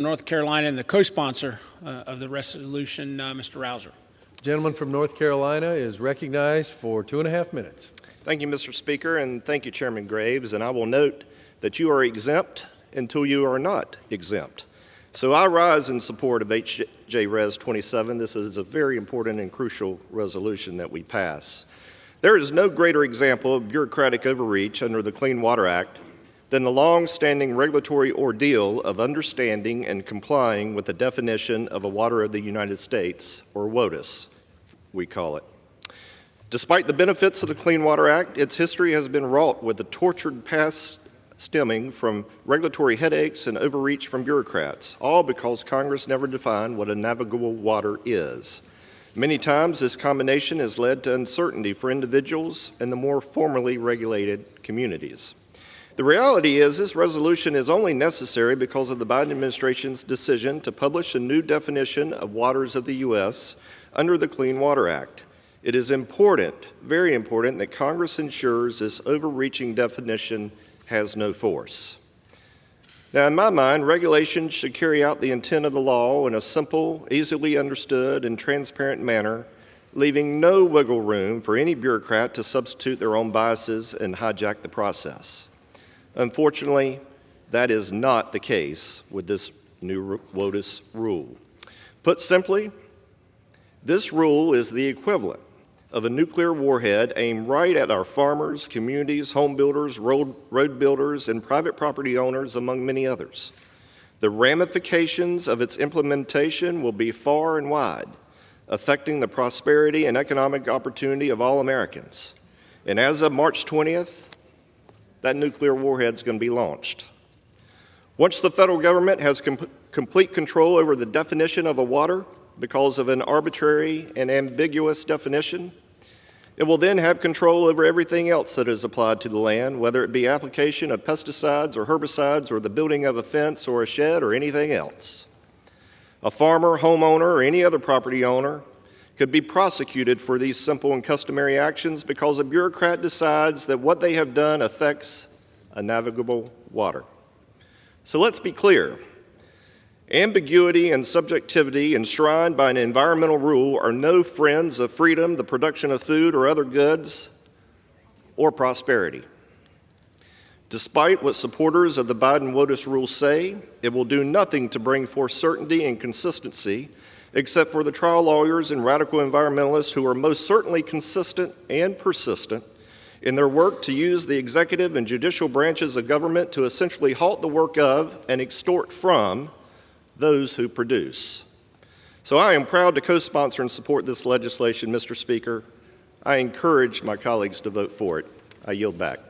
North Carolina and the co-sponsor of the resolution, Mr. Rouzer. The gentleman from North Carolina is recognized for 2.5 minutes. Thank you, Mr. Speaker, and thank you, Chairman Graves. And I will note that you are exempt until you are not exempt. So I rise in support of HJ Res 27. This is a very important and crucial resolution that we pass. There is no greater example of bureaucratic overreach under the Clean Water Act than the long-standing regulatory ordeal of understanding and complying with the definition of a water of the United States, or WOTUS, we call it. Despite the benefits of the Clean Water Act, its history has been wrought with the tortured past stemming from regulatory headaches and overreach from bureaucrats, all because Congress never defined what a navigable water is. Many times, this combination has led to uncertainty for individuals and the more formally regulated communities. The reality is this resolution is only necessary because of the Biden administration's decision to publish a new definition of waters of the U.S. under the Clean Water Act. It is important, very important, that Congress ensures this overreaching definition has no force. Now, in my mind, regulations should carry out the intent of the law in a simple, easily understood, and transparent manner, leaving no wiggle room for any bureaucrat to substitute their own biases and hijack the process. Unfortunately, that is not the case with this new WOTUS rule. Put simply, this rule is the equivalent of a nuclear warhead aimed right at our farmers, communities, home builders, road builders, and private property owners, among many others. The ramifications of its implementation will be far and wide, affecting the prosperity and economic opportunity of all Americans. And as of March 20th, that nuclear warhead's going to be launched. Once the federal government has complete control over the definition of a water because of an arbitrary and ambiguous definition, it will then have control over everything else that is applied to the land, whether it be application of pesticides or herbicides or the building of a fence or a shed or anything else. A farmer, homeowner, or any other property owner could be prosecuted for these simple and customary actions because a bureaucrat decides that what they have done affects a navigable water. So let's be clear. Ambiguity and subjectivity enshrined by an environmental rule are no friends of freedom, the production of food or other goods, or prosperity. Despite what supporters of the Biden WOTUS rule say, it will do nothing to bring forth certainty and consistency except for the trial lawyers and radical environmentalists who are most certainly consistent and persistent in their work to use the executive and judicial branches of government to essentially halt the work of and extort from those who produce. So I am proud to co-sponsor and support this legislation, Mr. Speaker. I encourage my colleagues to vote for it. I yield back.